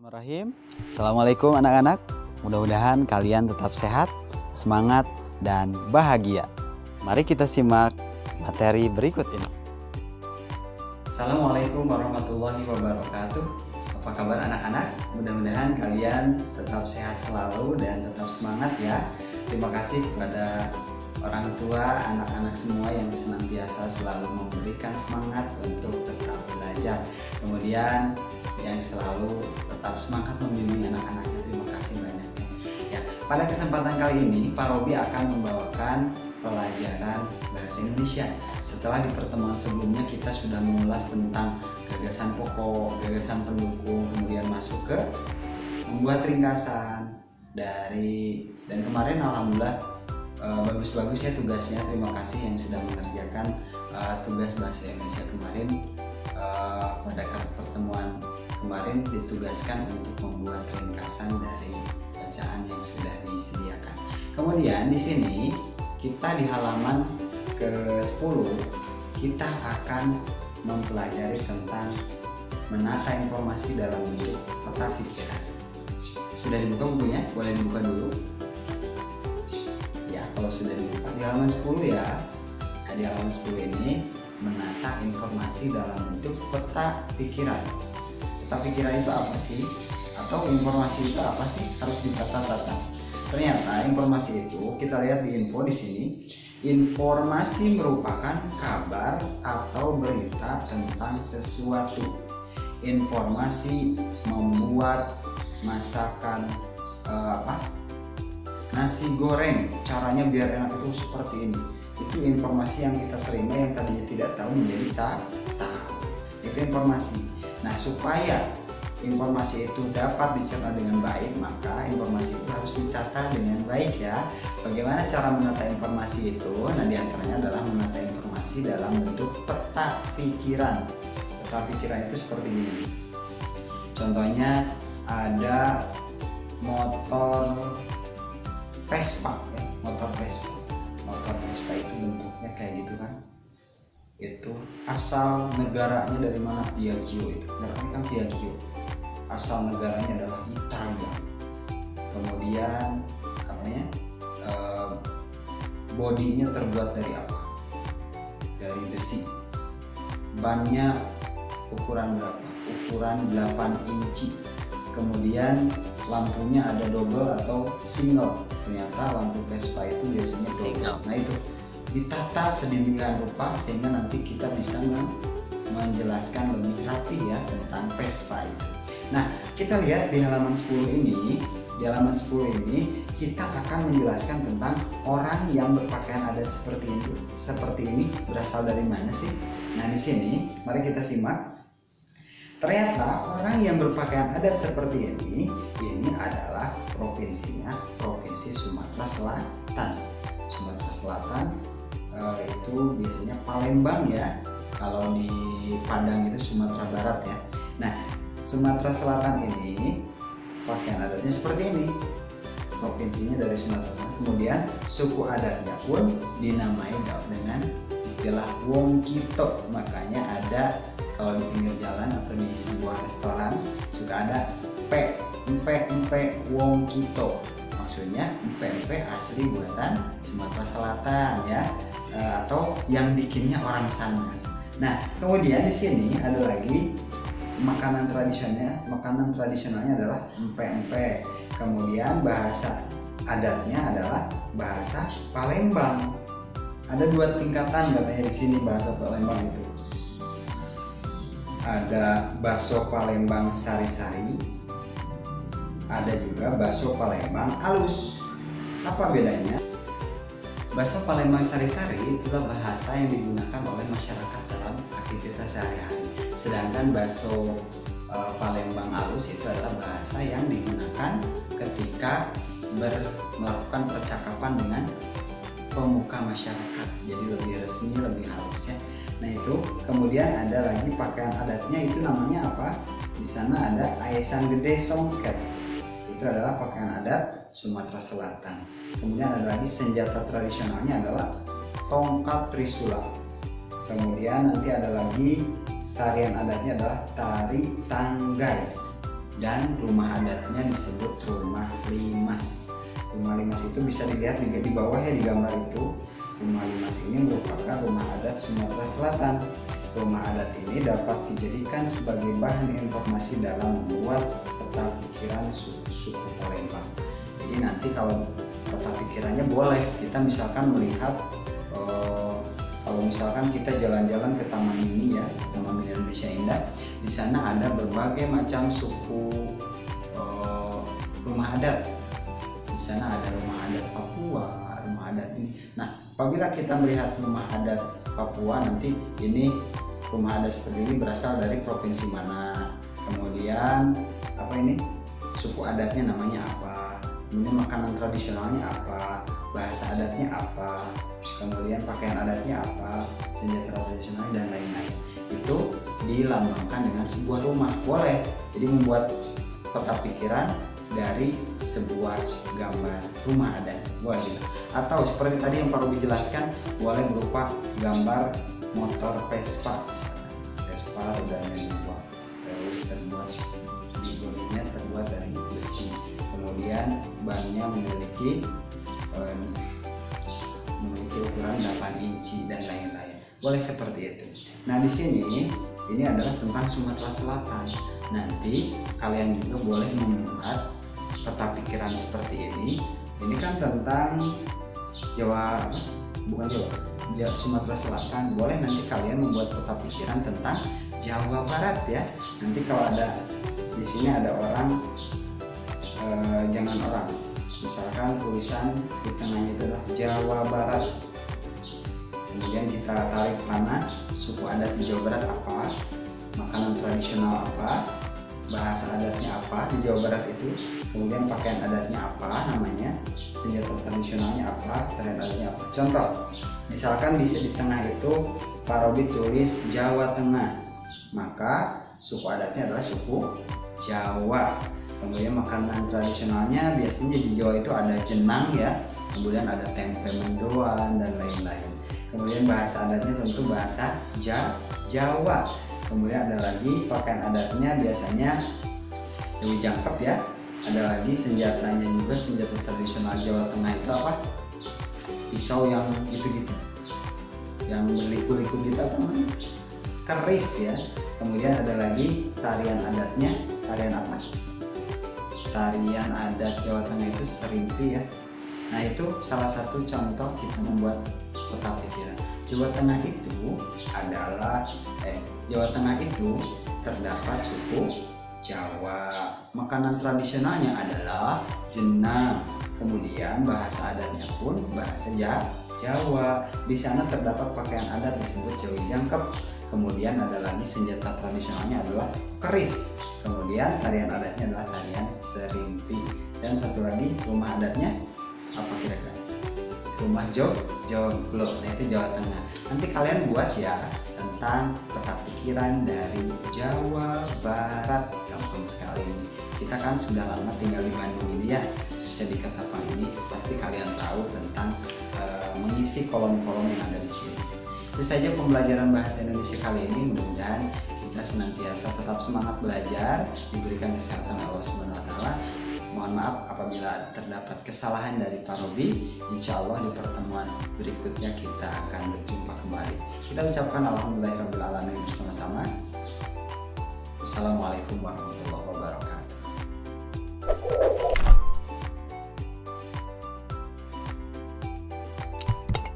Bismillahirrahmanirrahim. Assalamualaikum anak-anak. Mudah-mudahan kalian tetap sehat, semangat, dan bahagia. Mari kita simak materi berikut ini. Assalamualaikum warahmatullahi wabarakatuh. Apa kabar anak-anak? Mudah-mudahan kalian tetap sehat selalu dan tetap semangat ya. Terima kasih kepada orang tua, anak-anak semua yang senantiasa selalu memberikan semangat untuk tetap belajar. Kemudian yang selalu tetap semangat membimbing anak-anaknya. Terima kasih banyak ya. Pada kesempatan kali ini Pak Robi akan membawakan pelajaran bahasa Indonesia. Setelah di pertemuan sebelumnya kita sudah mengulas tentang gagasan pokok, gagasan pendukung, kemudian masuk ke membuat ringkasan dan kemarin alhamdulillah bagus-bagus ya tugasnya. Terima kasih yang sudah mengerjakan tugas bahasa Indonesia kemarin. Pada pertemuan kemarin ditugaskan untuk membuat ringkasan dari bacaan yang sudah disediakan. Kemudian di sini kita di halaman ke-10 kita akan mempelajari tentang menata informasi dalam bentuk peta pikiran. Sudah dibuka bukunya? Boleh dibuka dulu. Ya, kalau sudah dibuka di halaman 10 ya. Nah, di halaman 10 ini menata informasi dalam bentuk peta pikiran. Peta pikiran itu apa sih? Atau informasi itu apa sih? Harus ditata-tata. Ternyata informasi itu kita lihat di info di sini. Informasi merupakan kabar atau berita tentang sesuatu. Informasi membuat masakan nasi goreng, caranya biar enak itu seperti ini. Itu informasi yang kita terima yang tadinya tidak tahu menjadi tahu. Itu informasi. Nah, supaya informasi itu dapat dicerna dengan baik, maka informasi itu harus ditata dengan baik ya. Bagaimana cara menata informasi itu? Nah, diantaranya adalah menata informasi dalam bentuk peta pikiran. Peta pikiran itu seperti ini. Contohnya ada motor Vespa ya, motor Vespa itu bentuknya kayak gitu kan. Itu asal negaranya dari mana? Piaggio. Itu negaranya kan Piaggio. Asal negaranya adalah Italia. Kemudian bodinya terbuat dari apa? Dari besi. Bannya ukuran berapa? Ukuran 8 inci. Kemudian lampunya ada double atau single. Ternyata lampu Vespa itu biasanya double. Nah, itu ditata sedemikian rupa sehingga nanti kita bisa menjelaskan lebih rapi ya tentang Vespa itu. Nah, kita lihat di halaman 10 ini. Di halaman 10 ini kita akan menjelaskan tentang orang yang berpakaian adat seperti ini berasal dari mana sih? Nah, di sini mari kita simak. Ternyata orang yang berpakaian adat seperti ini adalah provinsinya Provinsi Sumatera Selatan. Sumatera Selatan itu biasanya Palembang ya. Kalau di Padang itu Sumatera Barat ya. Nah, Sumatera Selatan ini pakaian adatnya seperti ini. Provinsinya dari Sumatera Selatan. Kemudian suku adatnya pun dinamai dengan istilah Wong Kito. Makanya ada kalau di pinggir jalan atau di sebuah restoran suka ada empe Wong Kito. Maksudnya empe asli buatan Sumatera Selatan ya, atau yang bikinnya orang sana. Nah, kemudian di sini ada lagi makanan tradisionalnya adalah empe. Kemudian bahasa adatnya adalah bahasa Palembang. Ada 2 tingkatan katanya di sini bahasa Palembang itu. Ada bakso Palembang sari-sari, ada juga bakso Palembang halus. Apa bedanya? Bakso Palembang sari-sari itulah bahasa yang digunakan oleh masyarakat dalam aktivitas sehari-hari. Sedangkan bakso Palembang halus itu adalah bahasa yang digunakan ketika melakukan percakapan dengan pemuka masyarakat. Jadi lebih resmi, lebih halus ya. Nah, itu kemudian ada lagi pakaian adatnya itu namanya apa? Di sana ada Aisan Gede Songket. Itu adalah pakaian adat Sumatera Selatan. Kemudian ada lagi senjata tradisionalnya adalah tongkat trisula. Kemudian nanti ada lagi tarian adatnya adalah tari tanggai. dan rumah adatnya disebut rumah limas. Rumah limas itu bisa dilihat di bawah ya, di gambar itu. Rumah limas ini merupakan rumah adat Sumatera Selatan. Rumah adat ini dapat dijadikan sebagai bahan informasi dalam membuat peta pikiran suku Palembang. Jadi nanti kalau peta pikirannya boleh kita misalkan melihat, kalau misalkan kita jalan-jalan ke Taman Mini ya, Taman Mini Indonesia Indah, di sana ada berbagai macam suku rumah adat. Di sana ada rumah adat Papua, rumah adat ini. Nah, apabila kita melihat rumah adat Papua, nanti ini rumah adat seperti ini berasal dari provinsi mana, kemudian apa ini, suku adatnya namanya apa, kemudian makanan tradisionalnya apa, bahasa adatnya apa, kemudian pakaian adatnya apa, senjata tradisional dan lain-lain. Itu dilambangkan dengan sebuah rumah. Boleh jadi membuat peta pikiran dari sebuah gambar rumah adat, boleh. Atau seperti tadi yang Pak Robi jelaskan, boleh berupa gambar motor Vespa rodanya dua, terus terbuat di bodinya terbuat dari besi, kemudian bannya memiliki ukuran 8 inci dan lain-lain. Boleh seperti itu. Nah, di sini ini adalah tentang Sumatera Selatan. Nanti kalian juga boleh membuat peta pikiran seperti ini. Ini kan tentang Sumatera Selatan. Boleh nanti kalian membuat peta pikiran tentang Jawa Barat ya. Nanti kalau ada di sini ada orang, jangan orang, misalkan tulisan di tengahnya itu adalah Jawa Barat. Kemudian kita tarik mana suku adat di Jawa Barat apa, makanan tradisional apa, bahasa adatnya apa di Jawa Barat itu, kemudian pakaian adatnya apa namanya, senjata tradisionalnya apa, tarian adatnya apa. Contoh, misalkan di tengah itu Pak Robi tulis Jawa Tengah, maka suku adatnya adalah suku Jawa. Kemudian makanan tradisionalnya biasanya di Jawa itu ada jenang ya, kemudian ada tempe mendoan dan lain-lain. Kemudian bahasa adatnya tentu bahasa Jawa. Kemudian ada lagi pakaian adatnya biasanya Dewi Jangkep ya. Ada lagi senjatanya juga, senjata tradisional Jawa Tengah itu apa? Pisau yang gitu-gitu, yang berliku-liku gitu apa namanya? Keris ya. Kemudian ada lagi tarian adatnya, tarian apa? Tarian adat Jawa Tengah itu serimpi ya. Nah, itu salah satu contoh kita membuat peta pikiran. Jawa Tengah itu terdapat suku Jawa. Makanan tradisionalnya adalah jenang. Kemudian bahasa adatnya pun bahasa Jawa. Di sana terdapat pakaian adat disebut Jawi Jangkep. Kemudian ada lagi senjata tradisionalnya adalah keris. Kemudian tarian adatnya adalah tarian serimpi. Dan satu lagi rumah adatnya apa kira-kira? Rumah joglo. Nah, itu Jawa Tengah. Nanti kalian buat ya tentang peta pikiran dari Jawa Barat. Gampang sekali ini. Kita kan sudah lama tinggal di Bandung ini ya. Bisa di Ketapang ini pasti kalian tahu tentang mengisi kolom-kolom yang ada di sini. Itu saja pembelajaran bahasa Indonesia kali ini. Mudah-mudahan kita senantiasa tetap semangat belajar, diberikan kesehatan Allah Subhanahu wa taala. Mohon maaf apabila terdapat kesalahan dari Pak Robi. Insya Allah di pertemuan berikutnya kita akan berjumpa kembali. Kita ucapkan alhamdulillahirabbil alamin bersama-sama. Wassalamualaikum warahmatullahi wabarakatuh.